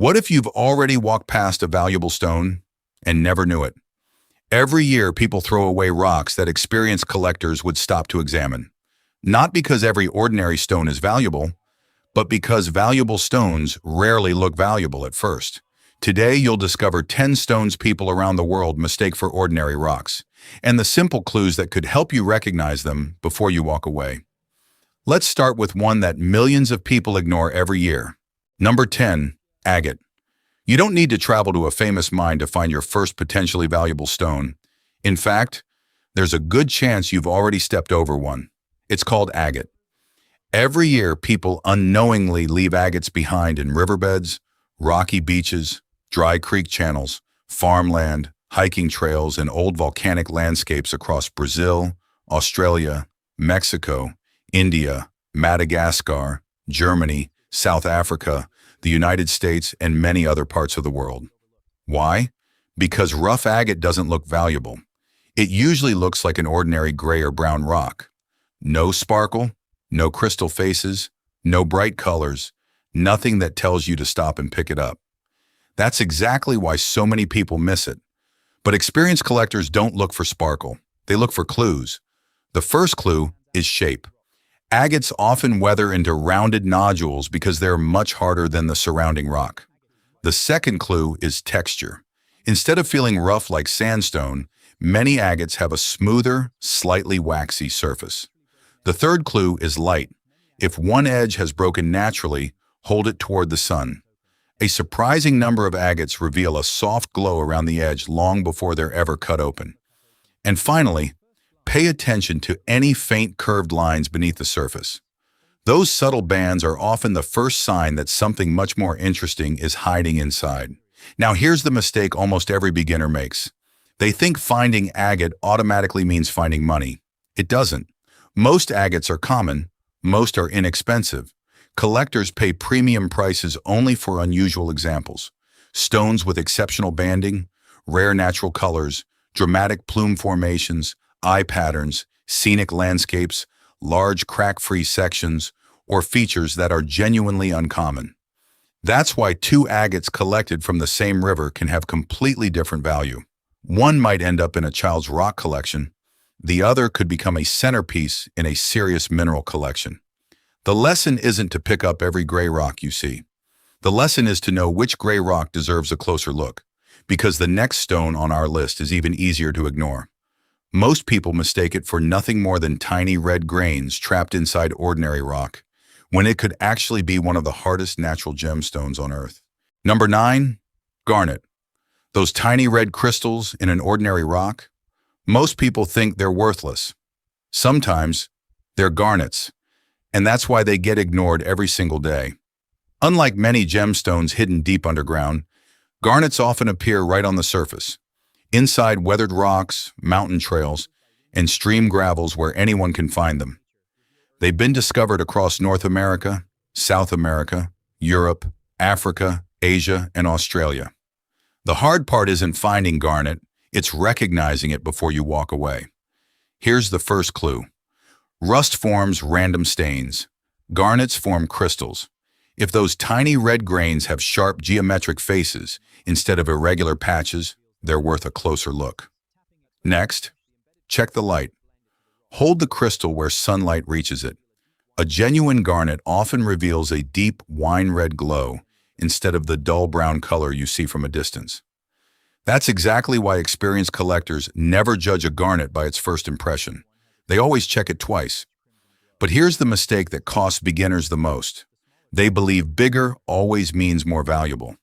What if you've already walked past a valuable stone and never knew it? Every year, people throw away rocks that experienced collectors would stop to examine. Not because every ordinary stone is valuable, but because valuable stones rarely look valuable at first. Today, you'll discover 10 stones people around the world mistake for ordinary rocks, and the simple clues that could help you recognize them before you walk away. Let's start with one that millions of people ignore every year. Number 10. Agate. You don't need to travel to a famous mine to find your first potentially valuable stone. In fact, there's a good chance you've already stepped over one. It's called agate. Every year, people unknowingly leave agates behind in riverbeds, rocky beaches, dry creek channels, farmland, hiking trails, and old volcanic landscapes across Brazil, Australia, Mexico, India, Madagascar, Germany, South Africa, the United States, and many other parts of the world. Why? Because rough agate doesn't look valuable. It usually looks like an ordinary gray or brown rock. No sparkle, no crystal faces, no bright colors, nothing that tells you to stop and pick it up. That's exactly why so many people miss it. But experienced collectors don't look for sparkle. They look for clues. The first clue is shape. Agates often weather into rounded nodules because they're much harder than the surrounding rock. The second clue is texture. Instead of feeling rough like sandstone, many agates have a smoother, slightly waxy surface. The third clue is light. If one edge has broken naturally, hold it toward the sun. A surprising number of agates reveal a soft glow around the edge long before they're ever cut open. And finally, pay attention to any faint curved lines beneath the surface. Those subtle bands are often the first sign that something much more interesting is hiding inside. Now here's the mistake almost every beginner makes. They think finding agate automatically means finding money. It doesn't. Most agates are common, most are inexpensive. Collectors pay premium prices only for unusual examples. Stones with exceptional banding, rare natural colors, dramatic plume formations, eye patterns, scenic landscapes, large crack-free sections, or features that are genuinely uncommon. That's why two agates collected from the same river can have completely different value. One might end up in a child's rock collection. The other could become a centerpiece in a serious mineral collection. The lesson isn't to pick up every gray rock you see. The lesson is to know which gray rock deserves a closer look, because the next stone on our list is even easier to ignore. Most people mistake it for nothing more than tiny red grains trapped inside ordinary rock, when it could actually be one of the hardest natural gemstones on Earth. Number 9. Garnet. Those tiny red crystals in an ordinary rock? Most people think they're worthless. Sometimes they're garnets, and that's why they get ignored every single day. Unlike many gemstones hidden deep underground, garnets often appear right on the surface, inside weathered rocks, mountain trails, and stream gravels where anyone can find them. They've been discovered across North America, South America, Europe, Africa, Asia, and Australia. The hard part isn't finding garnet, it's recognizing it before you walk away. Here's the first clue. Rust forms random stains. Garnets form crystals. If those tiny red grains have sharp geometric faces instead of irregular patches, they're worth a closer look. Next, check the light. Hold the crystal where sunlight reaches it. A genuine garnet often reveals a deep wine-red glow instead of the dull brown color you see from a distance. That's exactly why experienced collectors never judge a garnet by its first impression. They always check it twice. But here's the mistake that costs beginners the most. They believe bigger always means more valuable.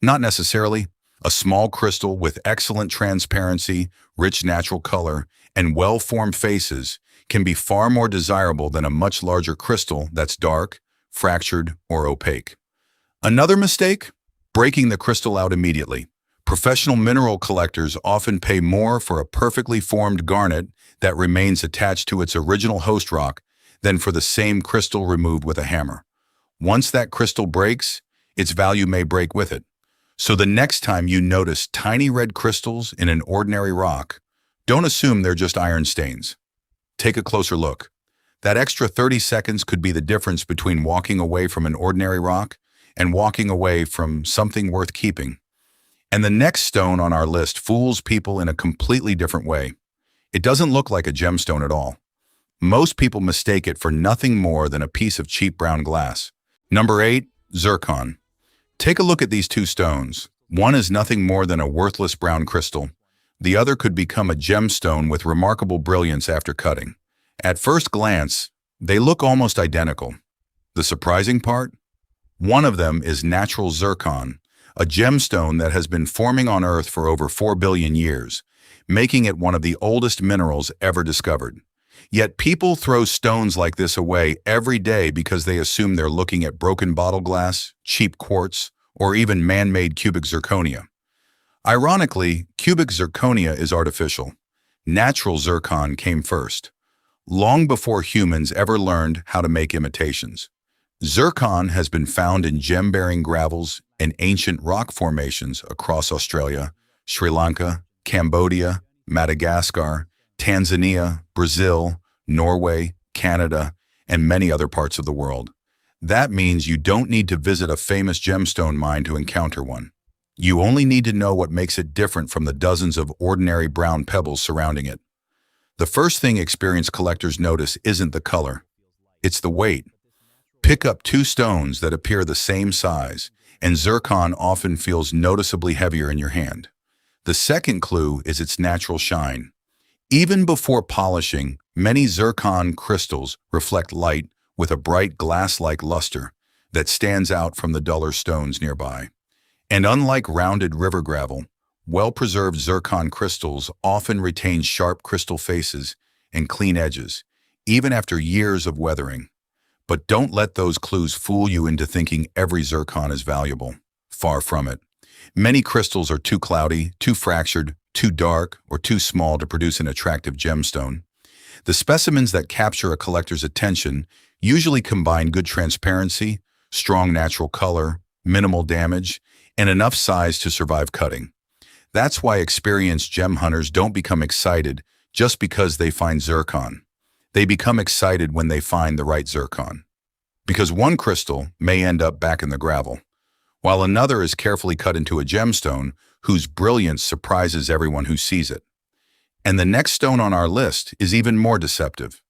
Not necessarily. A small crystal with excellent transparency, rich natural color, and well-formed faces can be far more desirable than a much larger crystal that's dark, fractured, or opaque. Another mistake? Breaking the crystal out immediately. Professional mineral collectors often pay more for a perfectly formed garnet that remains attached to its original host rock than for the same crystal removed with a hammer. Once that crystal breaks, its value may break with it. So the next time you notice tiny red crystals in an ordinary rock, don't assume they're just iron stains. Take a closer look. That extra 30 seconds could be the difference between walking away from an ordinary rock and walking away from something worth keeping. And the next stone on our list fools people in a completely different way. It doesn't look like a gemstone at all. Most people mistake it for nothing more than a piece of cheap brown glass. Number 8, zircon. Take a look at these two stones. One is nothing more than a worthless brown crystal. The other could become a gemstone with remarkable brilliance after cutting. At first glance, they look almost identical. The surprising part? One of them is natural zircon, a gemstone that has been forming on Earth for over 4 billion years, making it one of the oldest minerals ever discovered. Yet people throw stones like this away every day because they assume they're looking at broken bottle glass, cheap quartz, or even man-made cubic zirconia. Ironically, cubic zirconia is artificial. Natural zircon came first, long before humans ever learned how to make imitations. Zircon has been found in gem-bearing gravels and ancient rock formations across Australia, Sri Lanka, Cambodia, Madagascar, Tanzania, Brazil, Norway, Canada, and many other parts of the world. That means you don't need to visit a famous gemstone mine to encounter one. You only need to know what makes it different from the dozens of ordinary brown pebbles surrounding it. The first thing experienced collectors notice isn't the color, it's the weight. Pick up two stones that appear the same size, and zircon often feels noticeably heavier in your hand. The second clue is its natural shine. Even before polishing, many zircon crystals reflect light with a bright glass-like luster that stands out from the duller stones nearby. And unlike rounded river gravel, well-preserved zircon crystals often retain sharp crystal faces and clean edges, even after years of weathering. But don't let those clues fool you into thinking every zircon is valuable. Far from it. Many crystals are too cloudy, too fractured, too dark, or too small to produce an attractive gemstone. The specimens that capture a collector's attention usually combine good transparency, strong natural color, minimal damage, and enough size to survive cutting. That's why experienced gem hunters don't become excited just because they find zircon. They become excited when they find the right zircon. Because one crystal may end up back in the gravel, while another is carefully cut into a gemstone whose brilliance surprises everyone who sees it. And the next stone on our list is even more deceptive.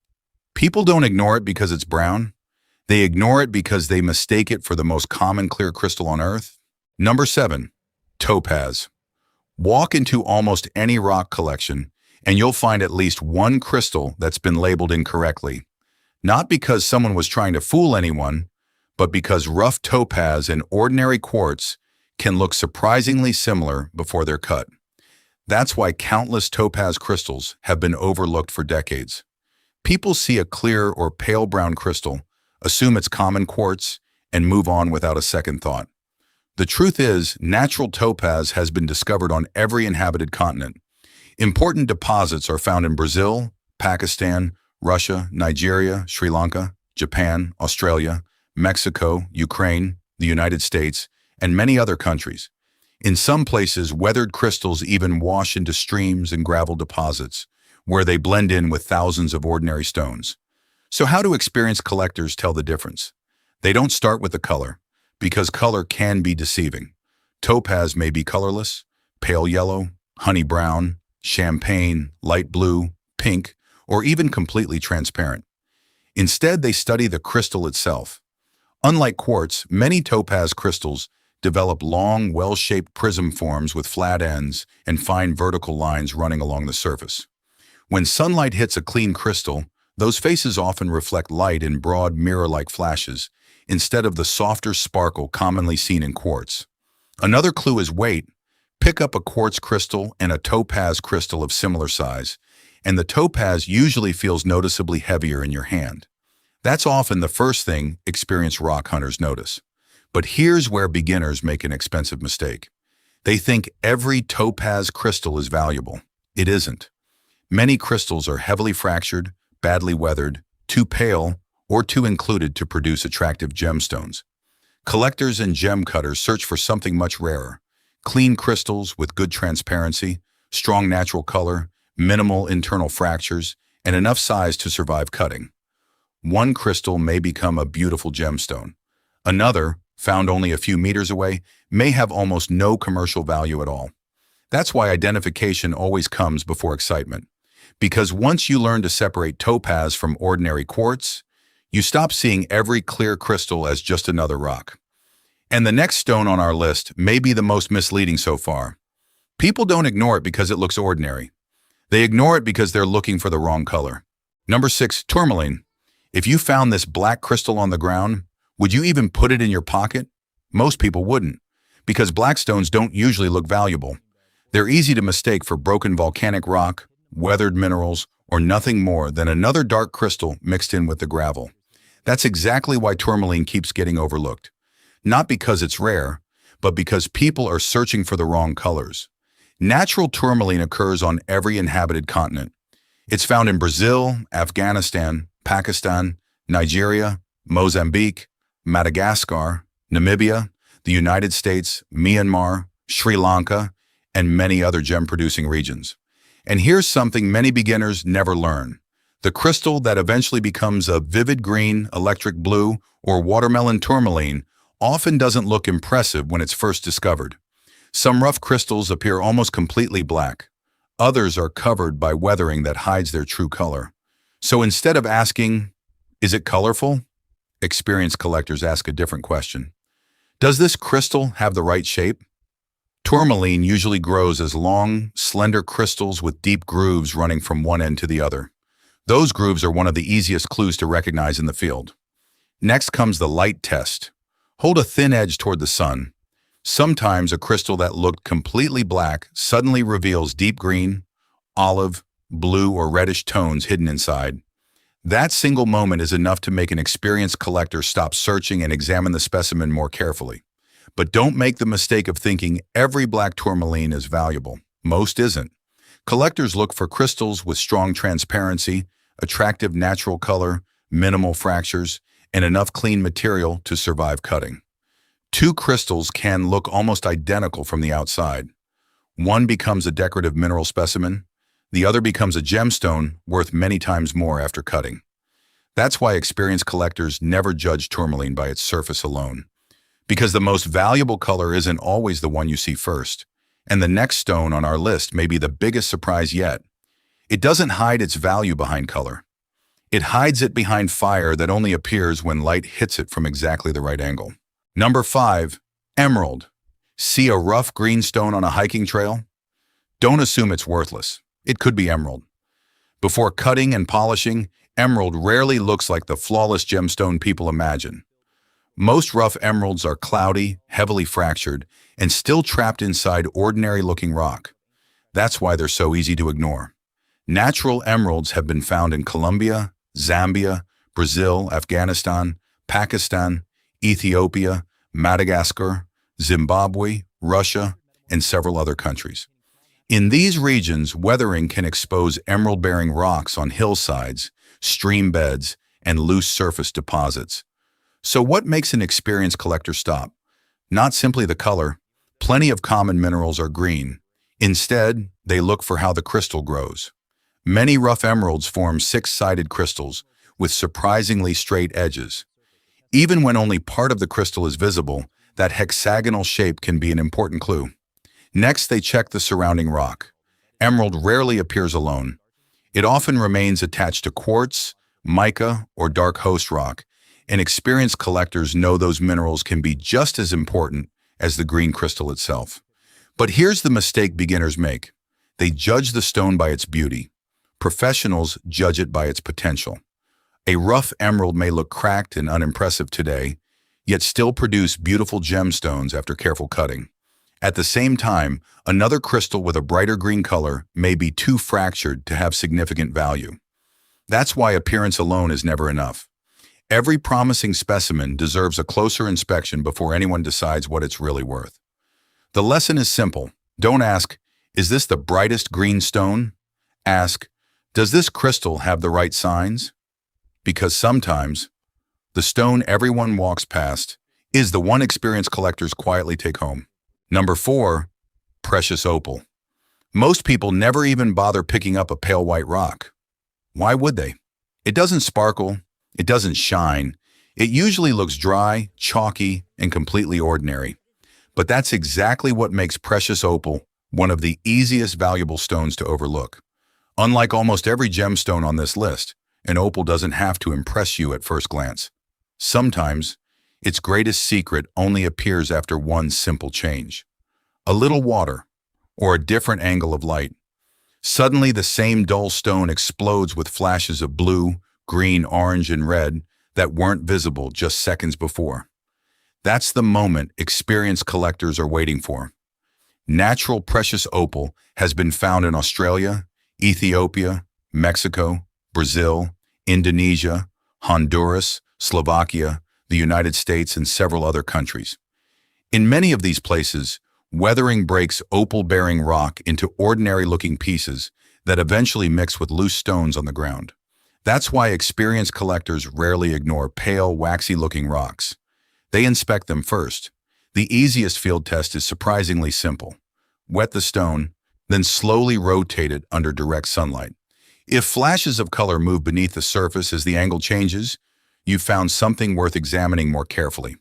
People don't ignore it because it's brown. They ignore it because they mistake it for the most common clear crystal on Earth. Number 7, topaz. Walk into almost any rock collection, and you'll find at least one crystal that's been labeled incorrectly. Not because someone was trying to fool anyone, but because rough topaz and ordinary quartz can look surprisingly similar before they're cut. That's why countless topaz crystals have been overlooked for decades. People see a clear or pale brown crystal, assume it's common quartz, and move on without a second thought. The truth is, natural topaz has been discovered on every inhabited continent. Important deposits are found in Brazil, Pakistan, Russia, Nigeria, Sri Lanka, Japan, Australia, Mexico, Ukraine, the United States, and many other countries. In some places, weathered crystals even wash into streams and gravel deposits, where they blend in with thousands of ordinary stones. So how do experienced collectors tell the difference? They don't start with the color, because color can be deceiving. Topaz may be colorless, pale yellow, honey brown, champagne, light blue, pink, or even completely transparent. Instead, they study the crystal itself. Unlike quartz, many topaz crystals develop long, well-shaped prism forms with flat ends and fine vertical lines running along the surface. When sunlight hits a clean crystal, those faces often reflect light in broad mirror-like flashes, instead of the softer sparkle commonly seen in quartz. Another clue is weight. Pick up a quartz crystal and a topaz crystal of similar size, and the topaz usually feels noticeably heavier in your hand. That's often the first thing experienced rock hunters notice. But here's where beginners make an expensive mistake. They think every topaz crystal is valuable. It isn't. Many crystals are heavily fractured, badly weathered, too pale, or too included to produce attractive gemstones. Collectors and gem cutters search for something much rarer: clean crystals with good transparency, strong natural color, minimal internal fractures, and enough size to survive cutting. One crystal may become a beautiful gemstone. Another, found only a few meters away, may have almost no commercial value at all. That's why identification always comes before excitement. Because once you learn to separate topaz from ordinary quartz, you stop seeing every clear crystal as just another rock. And the next stone on our list may be the most misleading so far. People don't ignore it because it looks ordinary. They ignore it because they're looking for the wrong color. Number 6, tourmaline. If you found this black crystal on the ground, would you even put it in your pocket? Most people wouldn't, because black stones don't usually look valuable. They're easy to mistake for broken volcanic rock, weathered minerals, or nothing more than another dark crystal mixed in with the gravel. That's exactly why tourmaline keeps getting overlooked. Not because it's rare, but because people are searching for the wrong colors. Natural tourmaline occurs on every inhabited continent. It's found in Brazil, Afghanistan, Pakistan, Nigeria, Mozambique, Madagascar, Namibia, the United States, Myanmar, Sri Lanka, and many other gem-producing regions. And here's something many beginners never learn. The crystal that eventually becomes a vivid green, electric blue, or watermelon tourmaline often doesn't look impressive when it's first discovered. Some rough crystals appear almost completely black. Others are covered by weathering that hides their true color. So instead of asking, "Is it colorful?" experienced collectors ask a different question. Does this crystal have the right shape? Tourmaline usually grows as long, slender crystals with deep grooves running from one end to the other. Those grooves are one of the easiest clues to recognize in the field. Next comes the light test. Hold a thin edge toward the sun. Sometimes a crystal that looked completely black suddenly reveals deep green, olive, blue, or reddish tones hidden inside. That single moment is enough to make an experienced collector stop searching and examine the specimen more carefully. But don't make the mistake of thinking every black tourmaline is valuable. Most isn't. Collectors look for crystals with strong transparency, attractive natural color, minimal fractures, and enough clean material to survive cutting. Two crystals can look almost identical from the outside. One becomes a decorative mineral specimen, the other becomes a gemstone worth many times more after cutting. That's why experienced collectors never judge tourmaline by its surface alone. Because the most valuable color isn't always the one you see first, and the next stone on our list may be the biggest surprise yet. It doesn't hide its value behind color. It hides it behind fire that only appears when light hits it from exactly the right angle. Number 5, emerald. See a rough green stone on a hiking trail? Don't assume it's worthless. It could be emerald. Before cutting and polishing, emerald rarely looks like the flawless gemstone people imagine. Most rough emeralds are cloudy, heavily fractured, and still trapped inside ordinary-looking rock. That's why they're so easy to ignore. Natural emeralds have been found in Colombia, Zambia, Brazil, Afghanistan, Pakistan, Ethiopia, Madagascar, Zimbabwe, Russia, and several other countries. In these regions, weathering can expose emerald-bearing rocks on hillsides, stream beds, and loose surface deposits. So what makes an experienced collector stop? Not simply the color. Plenty of common minerals are green. Instead, they look for how the crystal grows. Many rough emeralds form six-sided crystals with surprisingly straight edges. Even when only part of the crystal is visible, that hexagonal shape can be an important clue. Next, they check the surrounding rock. Emerald rarely appears alone. It often remains attached to quartz, mica, or dark host rock, and experienced collectors know those minerals can be just as important as the green crystal itself. But here's the mistake beginners make. They judge the stone by its beauty. Professionals judge it by its potential. A rough emerald may look cracked and unimpressive today, yet still produce beautiful gemstones after careful cutting. At the same time, another crystal with a brighter green color may be too fractured to have significant value. That's why appearance alone is never enough. Every promising specimen deserves a closer inspection before anyone decides what it's really worth. The lesson is simple. Don't ask, "Is this the brightest green stone?" Ask, "Does this crystal have the right signs?" Because sometimes, the stone everyone walks past is the one experienced collectors quietly take home. Number 4, precious opal. Most people never even bother picking up a pale white rock. Why would they? It doesn't sparkle. It doesn't shine. It usually looks dry, chalky, and completely ordinary. But that's exactly what makes precious opal one of the easiest valuable stones to overlook. Unlike almost every gemstone on this list, an opal doesn't have to impress you at first glance. Sometimes, its greatest secret only appears after one simple change. A little water, or a different angle of light. Suddenly, the same dull stone explodes with flashes of blue, green, orange, and red that weren't visible just seconds before. That's the moment experienced collectors are waiting for. Natural precious opal has been found in Australia, Ethiopia, Mexico, Brazil, Indonesia, Honduras, Slovakia, the United States, and several other countries. In many of these places, weathering breaks opal-bearing rock into ordinary-looking pieces that eventually mix with loose stones on the ground. That's why experienced collectors rarely ignore pale, waxy-looking rocks. They inspect them first. The easiest field test is surprisingly simple. Wet the stone, then slowly rotate it under direct sunlight. If flashes of color move beneath the surface as the angle changes, you've found something worth examining more carefully.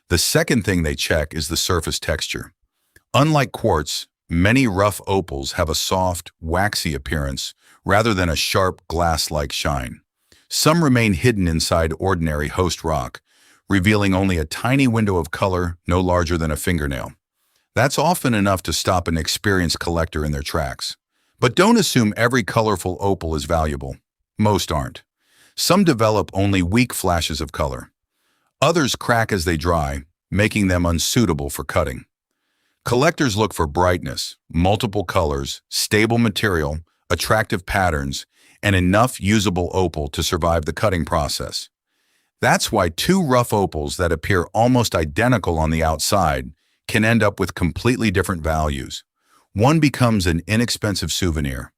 The second thing they check is the surface texture. Unlike quartz, many rough opals have a soft, waxy appearance rather than a sharp, glass-like shine. Some remain hidden inside ordinary host rock, revealing only a tiny window of color no larger than a fingernail. That's often enough to stop an experienced collector in their tracks. But don't assume every colorful opal is valuable. Most aren't. Some develop only weak flashes of color. Others crack as they dry, making them unsuitable for cutting. Collectors look for brightness, multiple colors, stable material, attractive patterns, and enough usable opal to survive the cutting process. That's why two rough opals that appear almost identical on the outside can end up with completely different values. One becomes an inexpensive souvenir.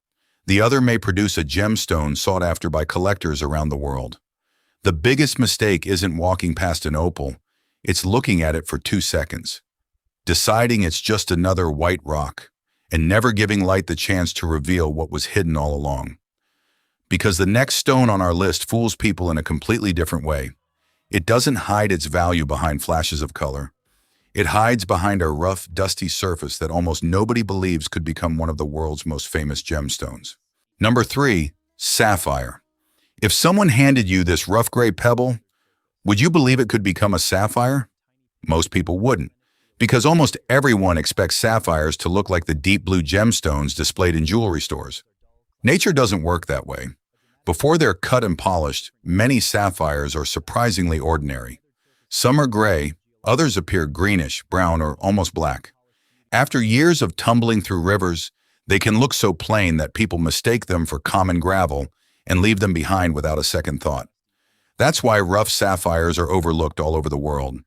The other may produce a gemstone sought after by collectors around the world. The biggest mistake isn't walking past an opal, it's looking at it for 2 seconds, deciding it's just another white rock, and never giving light the chance to reveal what was hidden all along. Because the next stone on our list fools people in a completely different way. It doesn't hide its value behind flashes of color. It hides behind a rough, dusty surface that almost nobody believes could become one of the world's most famous gemstones. Number 3, sapphire. If someone handed you this rough gray pebble, would you believe it could become a sapphire? Most people wouldn't, because almost everyone expects sapphires to look like the deep blue gemstones displayed in jewelry stores. Nature doesn't work that way. Before they're cut and polished, many sapphires are surprisingly ordinary. Some are gray, others appear greenish, brown, or almost black. After years of tumbling through rivers, they can look so plain that people mistake them for common gravel and leave them behind without a second thought. That's why rough sapphires are overlooked all over the world.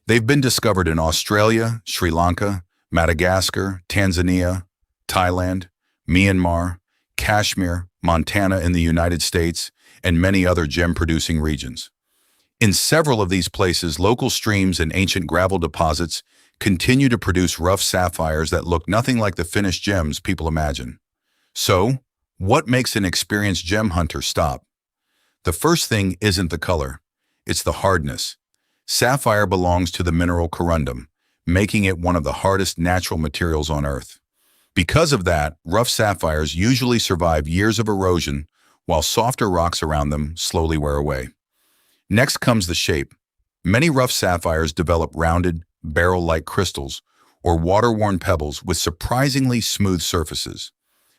They've been discovered in Australia, Sri Lanka, Madagascar, Tanzania, Thailand, Myanmar, Kashmir, Montana in the United States, and many other gem-producing regions. In several of these places, local streams and ancient gravel deposits continue to produce rough sapphires that look nothing like the finished gems people imagine. So, what makes an experienced gem hunter stop? The first thing isn't the color, it's the hardness. Sapphire belongs to the mineral corundum, making it one of the hardest natural materials on Earth. Because of that, rough sapphires usually survive years of erosion, while softer rocks around them slowly wear away. Next comes the shape. Many rough sapphires develop rounded, barrel-like crystals or water-worn pebbles with surprisingly smooth surfaces.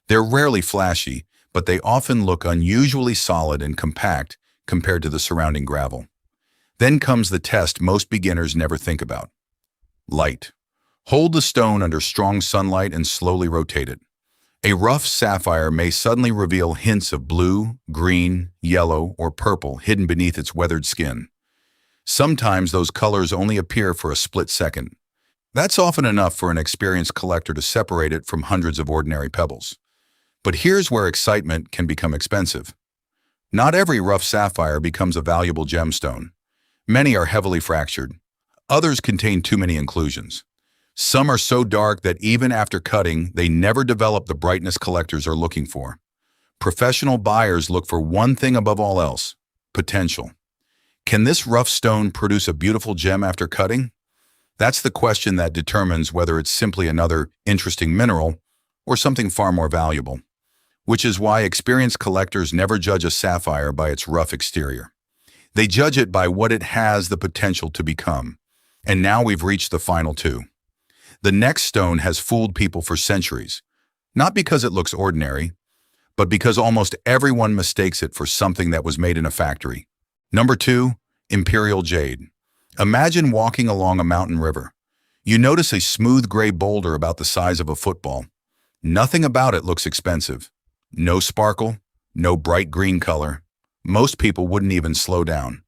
They're rarely flashy, but they often look unusually solid and compact compared to the surrounding gravel. Then comes the test most beginners never think about. Light. Hold the stone under strong sunlight and slowly rotate it. A rough sapphire may suddenly reveal hints of blue, green, yellow, or purple hidden beneath its weathered skin. Sometimes those colors only appear for a split second. That's often enough for an experienced collector to separate it from hundreds of ordinary pebbles. But here's where excitement can become expensive. Not every rough sapphire becomes a valuable gemstone. Many are heavily fractured. Others contain too many inclusions. Some are so dark that even after cutting, they never develop the brightness collectors are looking for. Professional buyers look for one thing above all else: potential. Can this rough stone produce a beautiful gem after cutting? That's the question that determines whether it's simply another interesting mineral or something far more valuable, which is why experienced collectors never judge a sapphire by its rough exterior. They judge it by what it has the potential to become. And now we've reached the final two. The next stone has fooled people for centuries, not because it looks ordinary, but because almost everyone mistakes it for something that was made in a factory. Number 2, imperial jade. Imagine walking along a mountain river. You notice a smooth gray boulder about the size of a football. Nothing about it looks expensive. No sparkle, no bright green color. Most people wouldn't even slow down.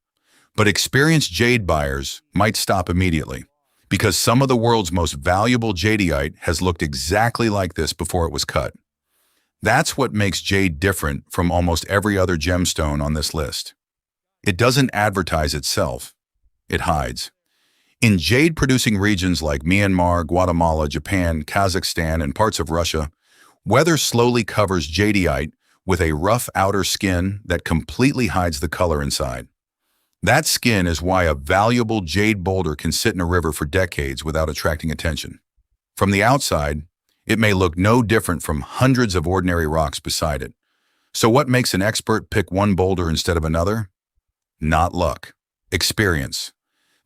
But experienced jade buyers might stop immediately, because some of the world's most valuable jadeite has looked exactly like this before it was cut. That's what makes jade different from almost every other gemstone on this list. It doesn't advertise itself. It hides. In jade-producing regions like Myanmar, Guatemala, Japan, Kazakhstan, and parts of Russia, weather slowly covers jadeite with a rough outer skin that completely hides the color inside. That skin is why a valuable jade boulder can sit in a river for decades without attracting attention. From the outside, it may look no different from hundreds of ordinary rocks beside it. So what makes an expert pick one boulder instead of another? Not luck. Experience.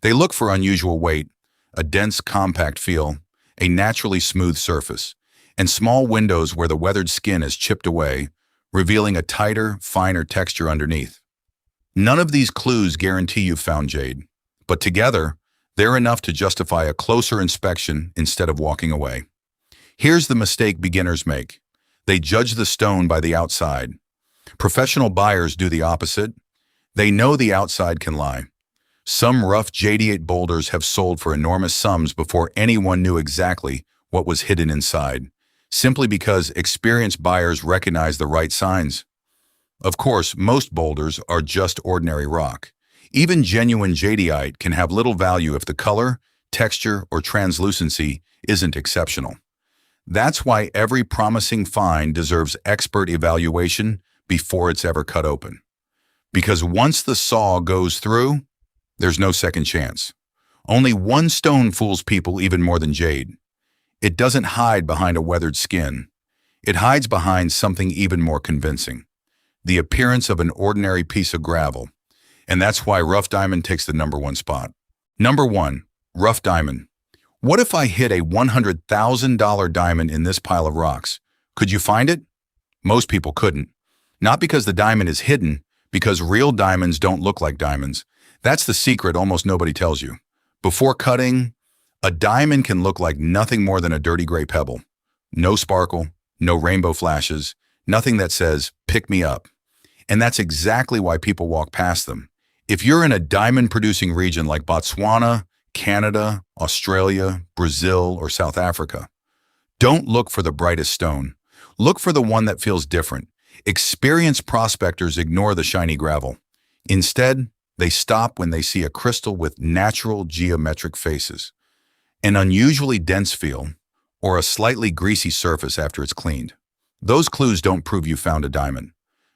They look for unusual weight, a dense, compact feel, a naturally smooth surface, and small windows where the weathered skin is chipped away, revealing a tighter, finer texture underneath. None of these clues guarantee you've found jade, but together, they're enough to justify a closer inspection instead of walking away. Here's the mistake beginners make. They judge the stone by the outside. Professional buyers do the opposite. They know the outside can lie. Some rough jadeite boulders have sold for enormous sums before anyone knew exactly what was hidden inside, simply because experienced buyers recognize the right signs. Of course, most boulders are just ordinary rock. Even genuine jadeite can have little value if the color, texture, or translucency isn't exceptional. That's why every promising find deserves expert evaluation before it's ever cut open. Because once the saw goes through, there's no second chance. Only one stone fools people even more than jade. It doesn't hide behind a weathered skin. It hides behind something even more convincing: the appearance of an ordinary piece of gravel. And that's why rough diamond takes the #1 spot. Number 1, rough diamond. What if I hit a $100,000 diamond in this pile of rocks? Could you find it? Most people couldn't. Not because the diamond is hidden, because real diamonds don't look like diamonds. That's the secret almost nobody tells you. Before cutting, a diamond can look like nothing more than a dirty gray pebble. No sparkle, no rainbow flashes, nothing that says, "Pick me up." And that's exactly why people walk past them. If you're in a diamond-producing region like Botswana, Canada, Australia, Brazil, or South Africa, don't look for the brightest stone. Look for the one that feels different. Experienced prospectors ignore the shiny gravel. Instead, they stop when they see a crystal with natural geometric faces, an unusually dense feel, or a slightly greasy surface after it's cleaned. Those clues don't prove you found a diamond,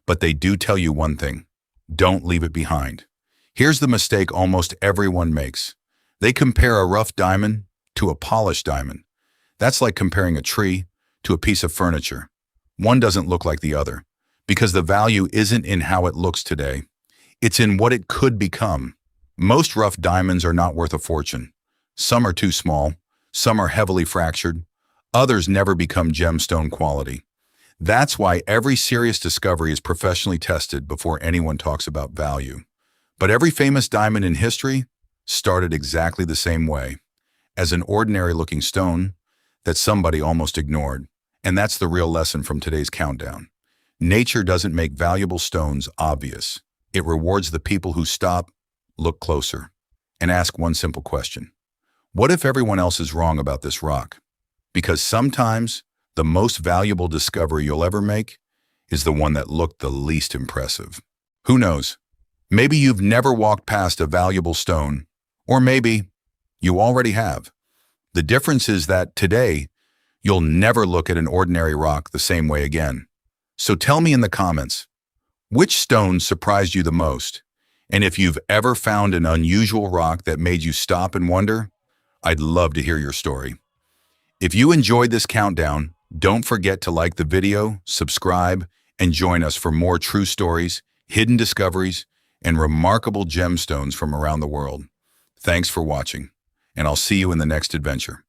but they do tell you one thing: don't leave it behind. Here's the mistake almost everyone makes. They compare a rough diamond to a polished diamond. That's like comparing a tree to a piece of furniture. One doesn't look like the other, because the value isn't in how it looks today. It's in what it could become. Most rough diamonds are not worth a fortune. Some are too small, some are heavily fractured, others never become gemstone quality. That's why every serious discovery is professionally tested before anyone talks about value. But every famous diamond in history started exactly the same way, as an ordinary-looking stone that somebody almost ignored. And that's the real lesson from today's countdown. Nature doesn't make valuable stones obvious. It rewards the people who stop, look closer, and ask one simple question: what if everyone else is wrong about this rock? Because sometimes the most valuable discovery you'll ever make is the one that looked the least impressive. Who knows? Maybe you've never walked past a valuable stone, or maybe you already have. The difference is that today, you'll never look at an ordinary rock the same way again. So tell me in the comments, which stone surprised you the most? And if you've ever found an unusual rock that made you stop and wonder, I'd love to hear your story. If you enjoyed this countdown, don't forget to like the video, subscribe, and join us for more true stories, hidden discoveries, and remarkable gemstones from around the world. Thanks for watching, and I'll see you in the next adventure.